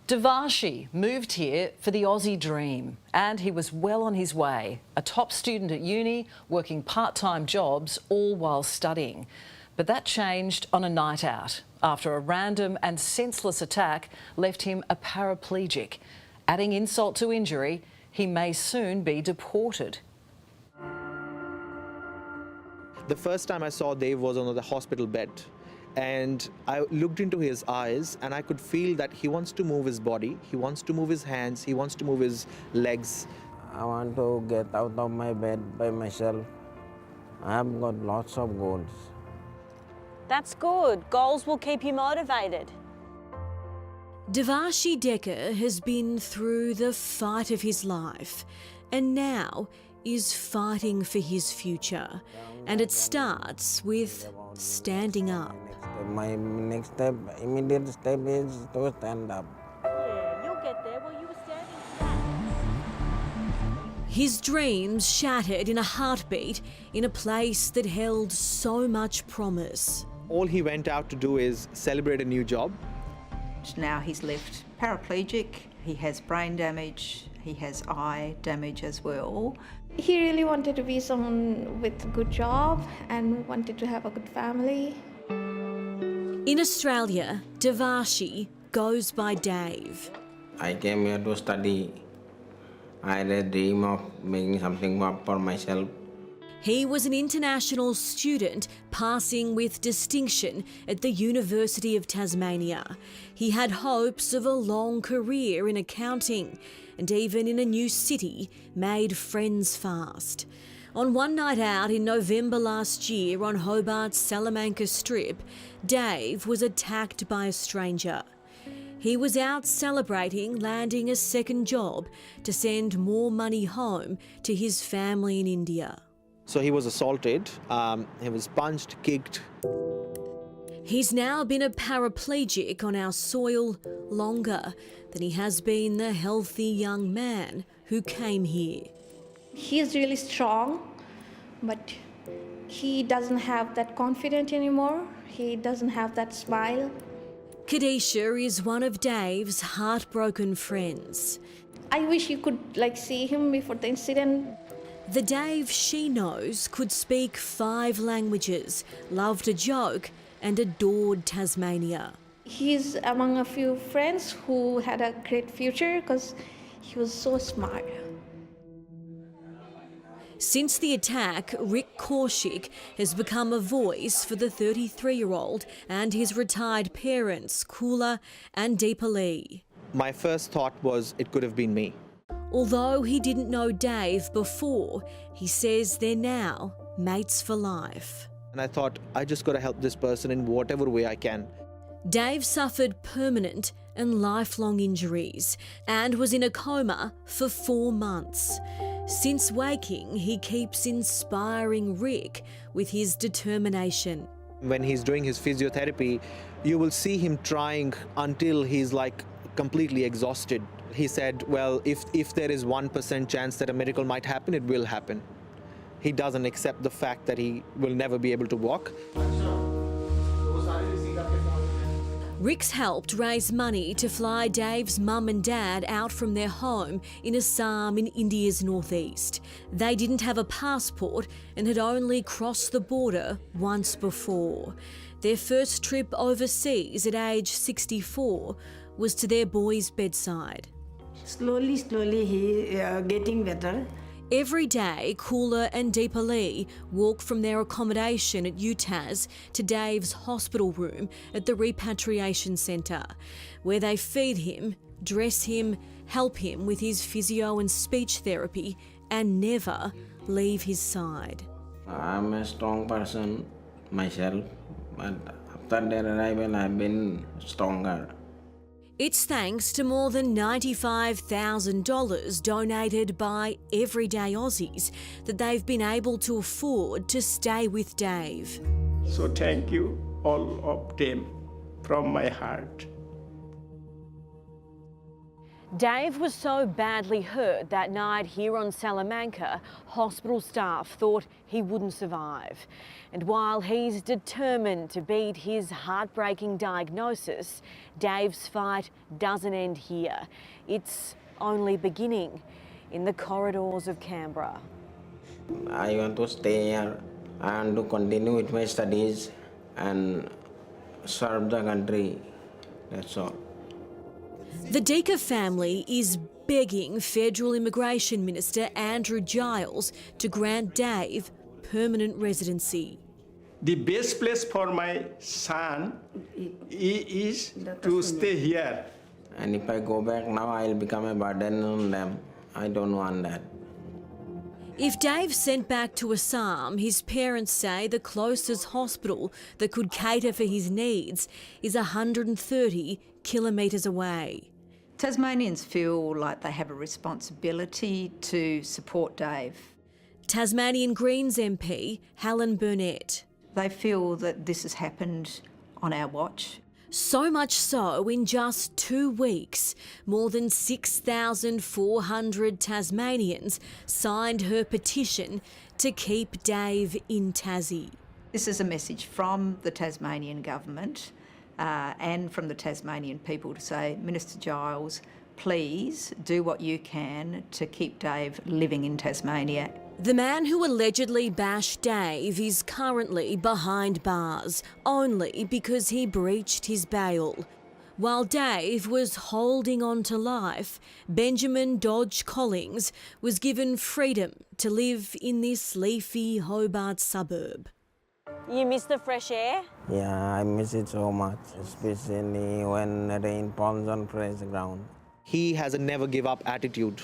Devarshi moved here for the Aussie dream, and he was well on his way. A top student at uni, working part-time jobs, all while studying. But that changed on a night out after a random and senseless attack left him a paraplegic. Adding insult to injury, he may soon be deported. The first time I saw Dave was on the hospital bed. And I looked into his eyes and I could feel that he wants to move his body, he wants to move his hands, he wants to move his legs. I want to get out of my bed by myself. I have got lots of goals. That's good. Goals will keep you motivated. Devarshi Decker has been through the fight of his life and now is fighting for his future. And it starts with standing up. My next step, immediate step is to stand up. Yeah, you'll get there. Well, you were standing flat. His dreams shattered in a heartbeat in a place that held so much promise. All he went out to do is celebrate a new job. Now he's left paraplegic, he has brain damage, he has eye damage as well. He really wanted to be someone with a good job and wanted to have a good family. In Australia, Devarshi goes by Dave. I came here to study. I had a dream of making something up for myself. He was an international student passing with distinction at the University of Tasmania. He had hopes of a long career in accounting and even in a new city made friends fast. On one night out in November last year on Hobart's Salamanca Strip, Dave was attacked by a stranger. He was out celebrating landing a second job to send more money home to his family in India. So he was assaulted, he was punched, kicked. He's now been a paraplegic on our soil longer than he has been the healthy young man who came here. He's really strong, but he doesn't have that confidence anymore. He doesn't have that smile. Kadisha is one of Dave's heartbroken friends. I wish you could see him before the incident. The Dave she knows could speak 5 languages, loved a joke and adored Tasmania. He's among a few friends who had a great future because he was so smart. Since the attack, Rick Kaushik has become a voice for the 33-year-old and his retired parents, Kula and Deepali. My first thought was it could have been me. Although he didn't know Dave before, he says they're now mates for life. And I thought, I just got to help this person in whatever way I can. Dave suffered permanent and lifelong injuries and was in a coma for 4 months. Since waking, he keeps inspiring Rick with his determination. When he's doing his physiotherapy, you will see him trying until he's completely exhausted. He said, well, if there is 1% chance that a miracle might happen, it will happen. He doesn't accept the fact that he will never be able to walk. Rick's helped raise money to fly Dave's mum and dad out from their home in Assam in India's northeast. They didn't have a passport and had only crossed the border once before. Their first trip overseas at age 64 was to their boy's bedside. Slowly he getting better. Every day, Kula and Deepali walk from their accommodation at UTAS to Dave's hospital room at the repatriation centre, where they feed him, dress him, help him with his physio and speech therapy, and never leave his side. I'm a strong person myself, but after their arrival I've been stronger. It's thanks to more than $95,000 donated by everyday Aussies that they've been able to afford to stay with Dave. So thank you all of them from my heart. Dave was so badly hurt that night here on Salamanca, hospital staff thought he wouldn't survive. And while he's determined to beat his heartbreaking diagnosis, Dave's fight doesn't end here. It's only beginning in the corridors of Canberra. I want to stay here and to continue with my studies and serve the country. That's all. The Deaker family is begging Federal Immigration Minister Andrew Giles to grant Dave permanent residency. The best place for my son is to stay here. And if I go back now, I'll become a burden on them. I don't want that. If Dave's sent back to Assam, his parents say the closest hospital that could cater for his needs is 130 kilometres away. Tasmanians feel like they have a responsibility to support Dave. Tasmanian Greens MP Helen Burnett. They feel that this has happened on our watch. So much so, in just 2 weeks, more than 6,400 Tasmanians signed her petition to keep Dave in Tassie. This is a message from the Tasmanian government and from the Tasmanian people to say, Minister Giles, please do what you can to keep Dave living in Tasmania. The man who allegedly bashed Dave is currently behind bars, only because he breached his bail. While Dave was holding on to life, Benjamin Dodge Collings was given freedom to live in this leafy Hobart suburb. You miss the fresh air? Yeah, I miss it so much, especially when rain falls on fresh ground. He has a never give up attitude,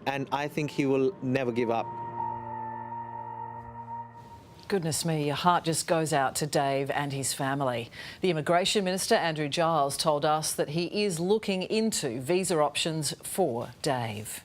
and I think he will never give up. Goodness me, your heart just goes out to Dave and his family. The Immigration Minister, Andrew Giles, told us that he is looking into visa options for Dave.